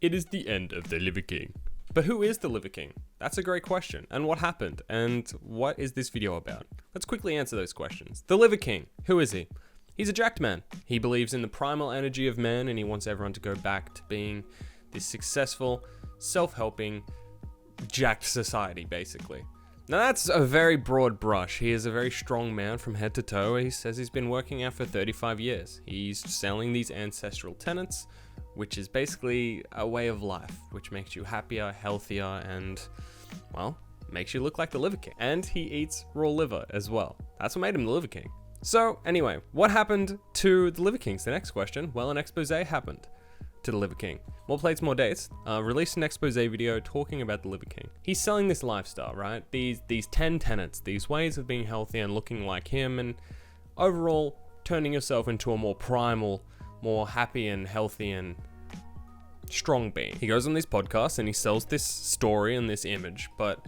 It is the end of the Liver King. But who is the Liver King? That's a great question. And what happened? And what is this video about? Let's quickly answer those questions. The Liver King. Who is he? He's a jacked man. He believes in the primal energy of men and he wants everyone to go back to being this successful, self-helping, jacked society, basically. Now that's a very broad brush. He is a very strong man from head to toe. He says he's been working out for 35 years. He's selling these ancestral tenets, which is basically a way of life, which makes you happier, healthier, and, well, makes you look like the Liver King. And he eats raw liver as well. That's what made him the Liver King. So, anyway, what happened to the Liver King's the next question? Well, an expose happened to the Liver King. More plates, more dates. Released an expose video talking about the Liver King. He's selling this lifestyle, right? These 10 tenets, these ways of being healthy and looking like him, and overall turning yourself into a more primal, more happy and healthy and strong being. He goes on these podcasts and he sells this story and this image, but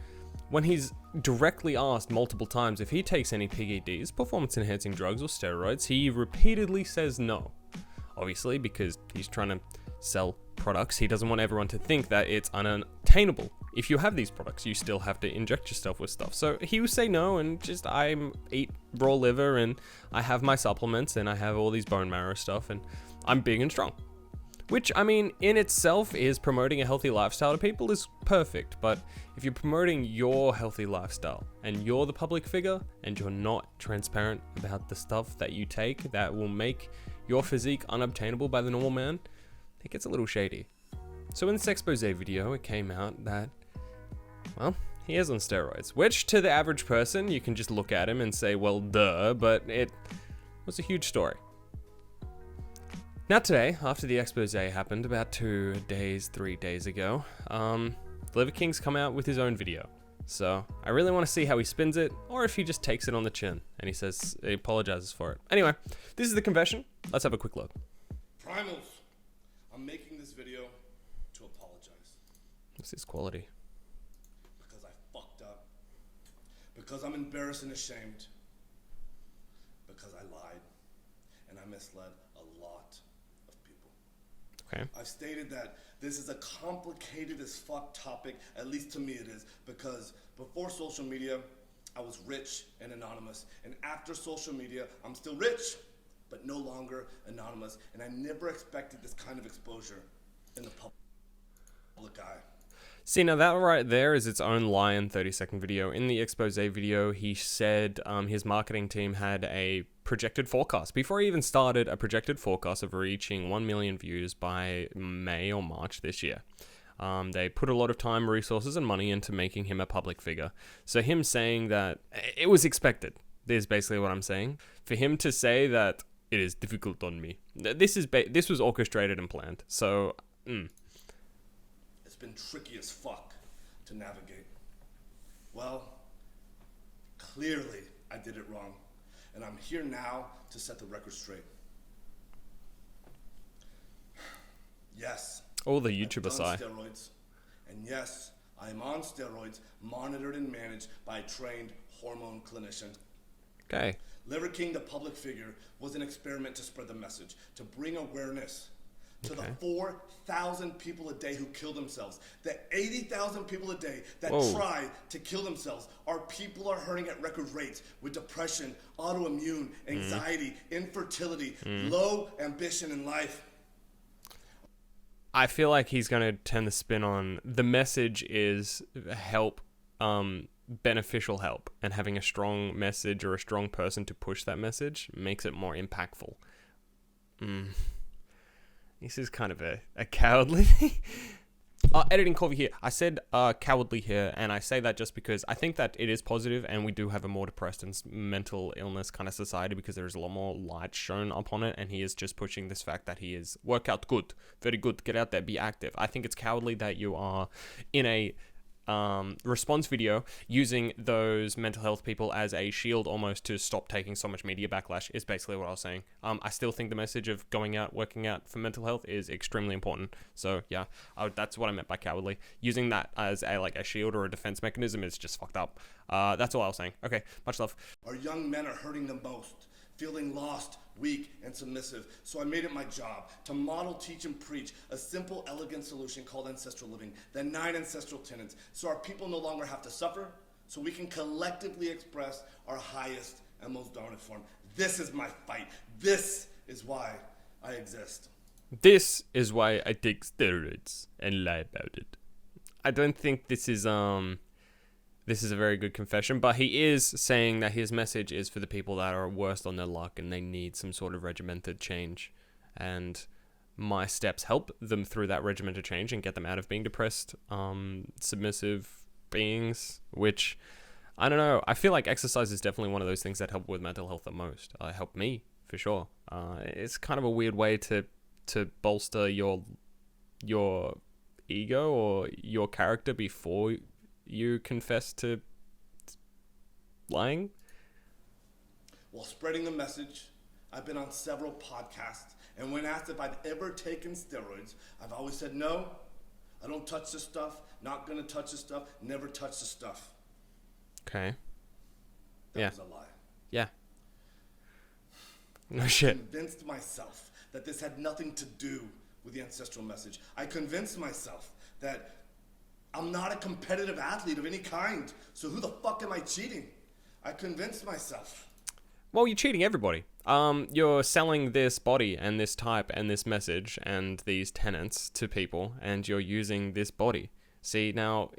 when he's directly asked multiple times if he takes any PEDs, performance-enhancing drugs or steroids, he repeatedly says no. Obviously, because he's trying to sell products, he doesn't want everyone to think that it's unattainable. If you have these products, you still have to inject yourself with stuff. So he would say no, and just I eat raw liver, and I have my supplements, and I have all these bone marrow stuff, and I'm big and strong. Which, I mean, in itself is promoting a healthy lifestyle to people is perfect, but if you're promoting your healthy lifestyle and you're the public figure and you're not transparent about the stuff that you take that will make your physique unobtainable by the normal man, it gets a little shady. So in this expose video, it came out that, well, he is on steroids, which to the average person, you can just look at him and say, well, duh, but it was a huge story. Now today, after the expose happened, about 3 days ago, Liver King's come out with his own video. So I really want to see how he spins it, or if he just takes it on the chin and he says he apologizes for it. Anyway, this is the confession. Let's have a quick look. Primals, I'm making this video to apologize. This is quality. Because I fucked up. Because I'm embarrassed and ashamed. Because I lied. And I misled a lot of people. Okay. I've stated that this is a complicated as fuck topic, at least to me it is, because before social media, I was rich and anonymous. And after social media, I'm still rich, but no longer anonymous. And I never expected this kind of exposure in the public eye. See, now that right there is its own lie in 30-second video. In the expose video, he said his marketing team had a projected forecast. Before he even started, a projected forecast of reaching 1 million views by May or March this year. They put a lot of time, resources, and money into making him a public figure. So him saying that it was expected is basically what I'm saying. For him to say that it is difficult on me, this was orchestrated and planned. So, It's been tricky as fuck to navigate. Well, clearly I did it wrong, and I'm here now to set the record straight. Yes. all the YouTuber I've done side. steroids, and yes, I am on steroids, monitored and managed by a trained hormone clinician. Okay. Liver King, the public figure, was an experiment to spread the message, to bring awareness to the 4,000 people a day who kill themselves. The 80,000 people a day that try to kill themselves. Our people are hurting at record rates with depression, autoimmune, anxiety, infertility, low ambition in life. I feel like he's going to turn the spin on the message is help, beneficial help, and having a strong message or a strong person to push that message makes it more impactful. This is kind of a cowardly thing. Editing Corvy here. I said cowardly here, and I say that just because I think that it is positive, and we do have a more depressed and mental illness kind of society because there is a lot more light shown upon it, and he is just pushing this fact that he is workout good, very good, get out there, be active. I think it's cowardly that you are in a response video using those mental health people as a shield almost to stop taking so much media backlash is basically what I was saying. I still think the message of going out, working out for mental health is extremely important. So yeah, that's what I meant by cowardly. Using that as a shield or a defense mechanism is just fucked up. That's all I was saying. Okay, much love. Our young men are hurting the most. feeling lost, weak, and submissive. So I made it my job to model, teach, and preach a simple, elegant solution called ancestral living, the 9 ancestral tenets, so our people no longer have to suffer, so we can collectively express our highest and most dominant form. This is my fight. This is why I exist. This is why I take steroids and lie about it. I don't think this is a very good confession, but he is saying that his message is for the people that are worst on their luck and they need some sort of regimented change. And my steps help them through that regimented change and get them out of being depressed, submissive beings, which, I don't know, I feel like exercise is definitely one of those things that help with mental health the most. Helped me, for sure. It's kind of a weird way to bolster your ego or your character before you confess to lying. While spreading the message, I've been on several podcasts, and when asked if I've ever taken steroids, I've always said no. I don't touch this stuff, not gonna touch this stuff, never touch the stuff. Okay. That was a lie. Yeah. No shit. I convinced myself that this had nothing to do with the ancestral message. I convinced myself that I'm not a competitive athlete of any kind, so who the fuck am I cheating? I convinced myself. Well, you're cheating everybody. You're selling this body and this type and this message and these tenets to people, and you're using this body. See, now,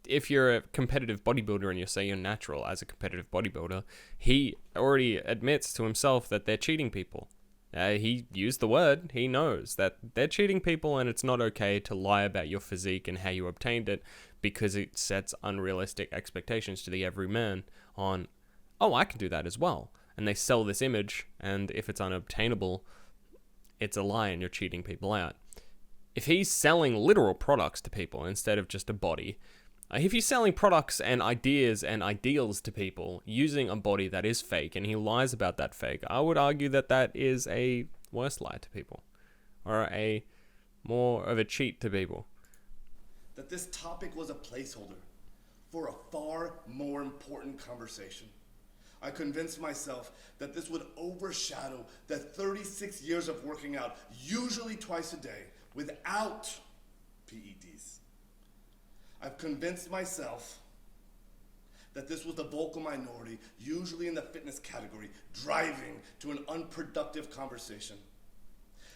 if you're a competitive bodybuilder and you say you're natural as a competitive bodybuilder, he already admits to himself that they're cheating people. He used the word. He knows that they're cheating people, and it's not okay to lie about your physique and how you obtained it, because it sets unrealistic expectations to the everyman on, oh, I can do that as well. And they sell this image, and if it's unobtainable, it's a lie and you're cheating people out. If he's selling literal products to people instead of just a body, if he's selling products and ideas and ideals to people using a body that is fake and he lies about that fake, I would argue that that is a worse lie to people, or a more of a cheat to people. That this topic was a placeholder for a far more important conversation. I convinced myself that this would overshadow the 36 years of working out, usually twice a day, without PEDs. I've convinced myself that this was the vocal minority, usually in the fitness category, driving to an unproductive conversation.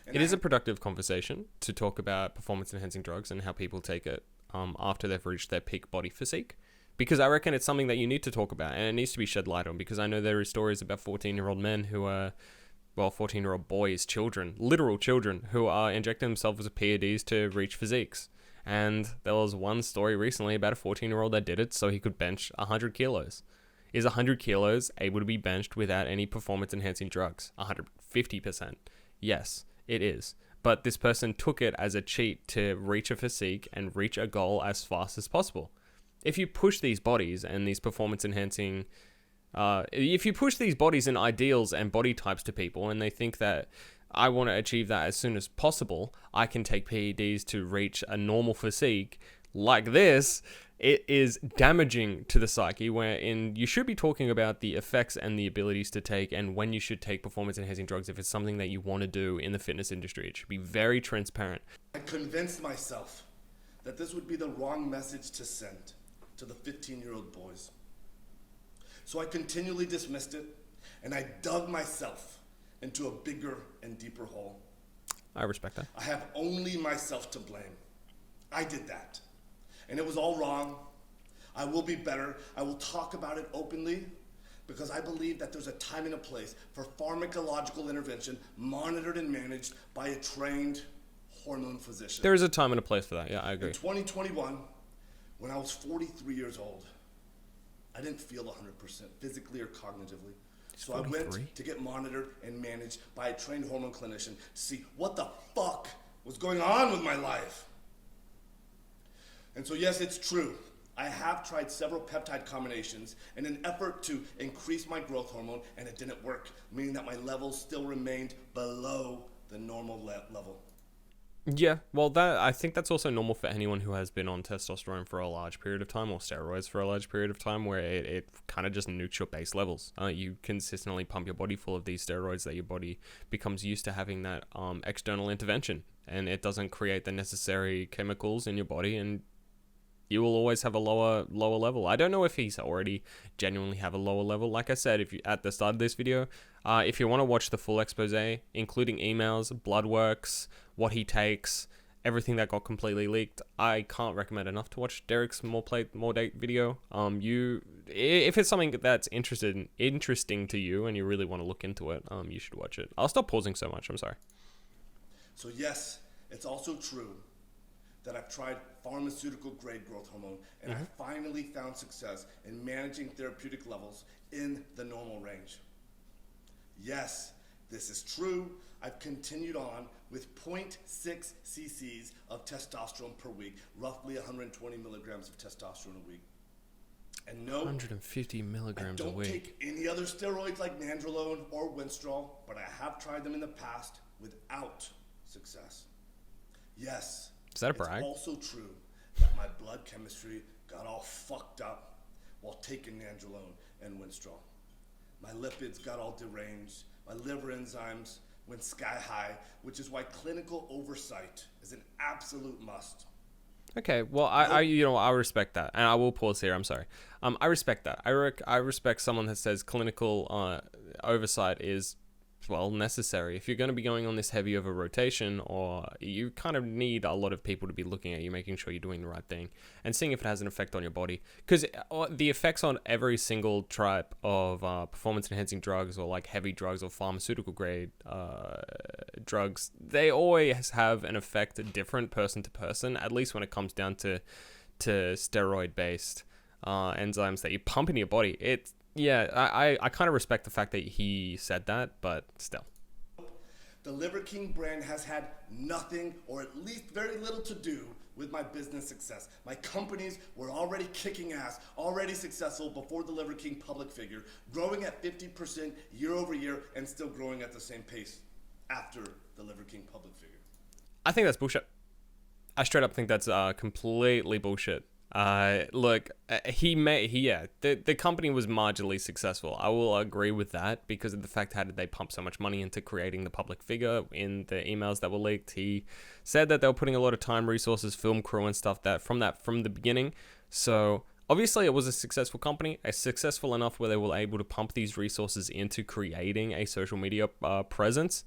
And it is a productive conversation to talk about performance-enhancing drugs and how people take it after they've reached their peak body physique. Because I reckon it's something that you need to talk about, and it needs to be shed light on, because I know there are stories about 14-year-old men who are, 14-year-old boys, children, literal children, who are injecting themselves with PEDs to reach physiques. And there was one story recently about a 14-year-old that did it so he could bench 100 kilos. Is 100 kilos able to be benched without any performance-enhancing drugs? 150%. Yes, it is. But this person took it as a cheat to reach a physique and reach a goal as fast as possible. If you push these bodies and these performance-enhancing... if you push these bodies and ideals and body types to people and they think that I want to achieve that as soon as possible, I can take PEDs to reach a normal physique like this, it is damaging to the psyche, wherein you should be talking about the effects and the abilities to take and when you should take performance-enhancing drugs if it's something that you want to do in the fitness industry. It should be very transparent. I convinced myself that this would be the wrong message to send to the 15-year-old boys. So I continually dismissed it, and I dug myself into a bigger and deeper hole. I respect that. I have only myself to blame. I did that. And it was all wrong. I will be better. I will talk about it openly, because I believe that there's a time and a place for pharmacological intervention monitored and managed by a trained hormone physician. There is a time and a place for that. Yeah, I agree. In 2021, when I was 43 years old, I didn't feel 100% physically or cognitively. So 43? I went to get monitored and managed by a trained hormone clinician to see what the fuck was going on with my life. And so yes, it's true. I have tried several peptide combinations in an effort to increase my growth hormone, and it didn't work, meaning that my levels still remained below the normal level. Yeah, well, that I think that's also normal for anyone who has been on testosterone for a large period of time or steroids for a large period of time, where it kind of just nukes your base levels. You consistently pump your body full of these steroids that your body becomes used to having that external intervention, and it doesn't create the necessary chemicals in your body, and you will always have a lower level. I don't know if he's already genuinely have a lower level. Like I said, if you at the start of this video, if you want to watch the full expose, including emails, blood works, what he takes, everything that got completely leaked, I can't recommend enough to watch Derek's more date video. If it's something that's interesting to you and you really want to look into it, you should watch it. I'll stop pausing so much. I'm sorry. So yes, it's also true that I've tried pharmaceutical grade growth hormone, and I finally found success in managing therapeutic levels in the normal range. Yes, this is true. I've continued on with 0.6 cc's of testosterone per week, roughly 120 milligrams of testosterone a week. And no, 150 milligrams a week. I don't take any other steroids like nandrolone or Winstrol, but I have tried them in the past without success. Yes, is that a brag? It's also true that my blood chemistry got all fucked up while taking nandrolone and Winstrol. My lipids got all deranged. My liver enzymes went sky high, which is why clinical oversight is an absolute must. Okay, well, I respect that, and I will pause here. I'm sorry. I respect that. I respect someone that says clinical oversight is, well, necessary. If you're going to be going on this heavy of a rotation, or you kind of need a lot of people to be looking at you, making sure you're doing the right thing and seeing if it has an effect on your body, because the effects on every single type of performance enhancing drugs, or like heavy drugs or pharmaceutical grade drugs, they always have an effect different person to person, at least when it comes down to steroid based enzymes that you pump into your body. Yeah, I kind of respect the fact that he said that, but still. The Liver King brand has had nothing, or at least very little, to do with my business success. My companies were already kicking ass, already successful before the Liver King public figure, growing at 50% year over year, and still growing at the same pace after the Liver King public figure. I think that's bullshit. I straight up think that's completely bullshit. Look, the company was marginally successful. I will agree with that, because of the fact how did they pump so much money into creating the public figure. In the emails that were leaked, he said that they were putting a lot of time, resources, film crew and stuff from the beginning. So obviously it was a successful company, successful enough where they were able to pump these resources into creating a social media presence.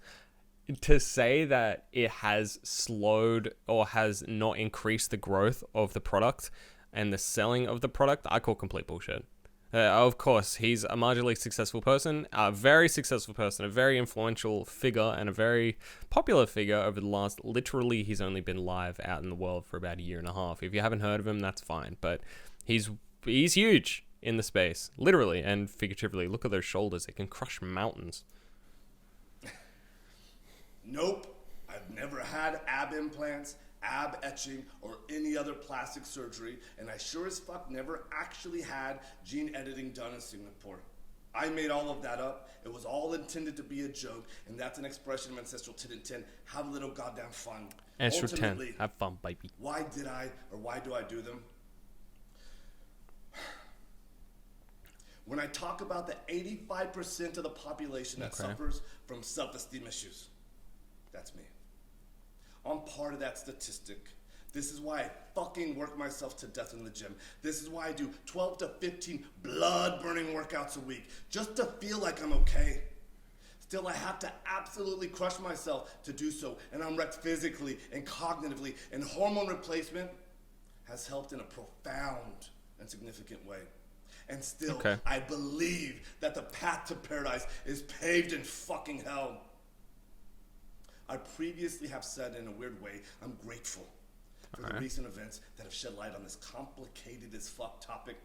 To say that it has slowed or has not increased the growth of the product and the selling of the product, I call complete bullshit. Of course, he's a marginally successful person, a very successful person, a very influential figure, and a very popular figure over the last, literally, he's only been live out in the world for about a year and a half. If you haven't heard of him, that's fine, but he's huge in the space, literally and figuratively. Look at those shoulders, they can crush mountains. Nope, I've never had ab implants, ab etching, or any other plastic surgery, and I sure as fuck never actually had gene editing done in Singapore. I made all of that up. It was all intended to be a joke, and that's an expression of Ancestral 10 and 10. Have a little goddamn fun. Ancestral 10, have fun, baby. Why did I, or why do I do them? When I talk about the 85% of the population that suffers from self-esteem issues, that's me. I'm part of that statistic. This is why I fucking work myself to death in the gym. This is why I do 12 to 15 blood-burning workouts a week, just to feel like I'm okay. Still, I have to absolutely crush myself to do so, and I'm wrecked physically and cognitively, and hormone replacement has helped in a profound and significant way. And still, I believe that the path to paradise is paved in fucking hell. I previously have said in a weird way, I'm grateful for the recent events that have shed light on this complicated as fuck topic.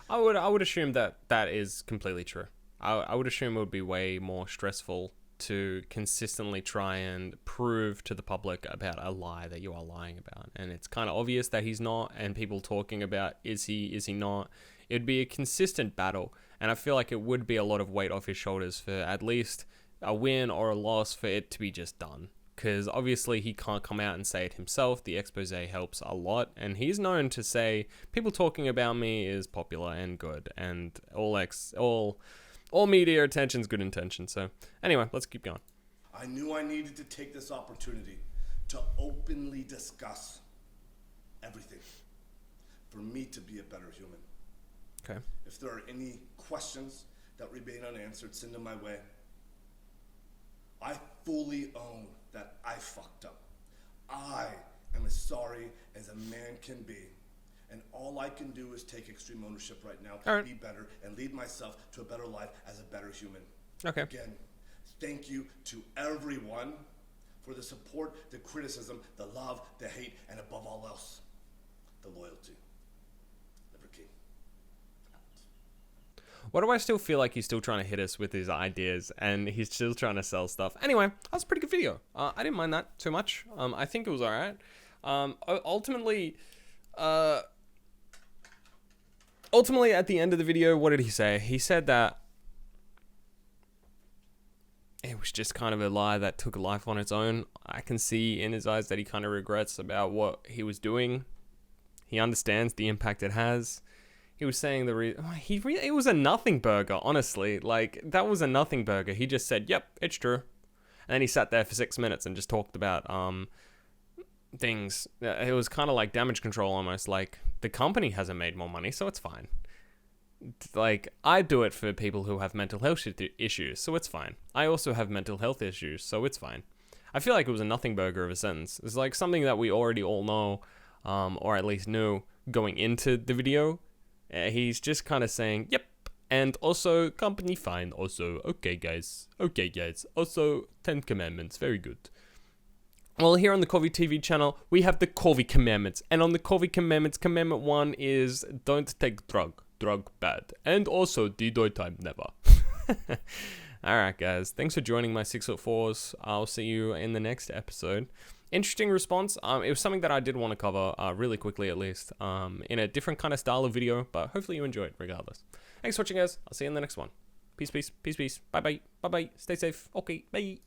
I would assume that is completely true. I would assume it would be way more stressful to consistently try and prove to the public about a lie that you are lying about. And it's kind of obvious that he's not, and people talking about is he not. It would be a consistent battle, and I feel like it would be a lot of weight off his shoulders for at least a win or a loss for it to be just done. because obviously he can't come out and say it himself. The expose helps a lot, and he's known to say people talking about me is popular and good, and all media attention's good intention. So anyway, let's keep going. I knew I needed to take this opportunity to openly discuss everything for me to be a better human. Okay. If there are any questions that remain unanswered, send them my way. I fully own that I fucked up. I am as sorry as a man can be. And all I can do is take extreme ownership right now, be better, and lead myself to a better life as a better human. Okay. Again, thank you to everyone for the support, the criticism, the love, the hate, and above all else, the loyalty. Liver King. Why do I still feel like he's still trying to hit us with his ideas and he's still trying to sell stuff? Anyway, that was a pretty good video. I didn't mind that too much. I think it was alright. Ultimately, at the end of the video, what did he say? He said that it was just kind of a lie that took a life on its own. I can see in his eyes that he kind of regrets about what he was doing. He understands the impact it has. He was saying it was a nothing burger, honestly. Like, that was a nothing burger. He just said, yep, it's true. And then he sat there for 6 minutes and just talked about things. It was kind of like damage control almost. Like, the company hasn't made more money, so it's fine. Like, I do it for people who have mental health issues, so it's fine. I also have mental health issues, so it's fine. I feel like it was a nothing burger of a sentence. It's like something that we already all know, or at least knew going into the video. He's just kind of saying, yep, and also company fine, also, okay guys, also 10 commandments, very good. Well, here on the Corvy TV channel, we have the Corvy commandments, and on the Corvy commandments, commandment 1 is don't take drug bad, and also D-Doi time never. Alright guys, thanks for joining my 6'4s. I'll see you in the next episode. Interesting response. It was something that I did want to cover really quickly, at least, in a different kind of style of video, but hopefully you enjoyed regardless. Thanks for watching guys. I'll see you in the next one. Peace. Bye bye. Stay safe. Okay, bye.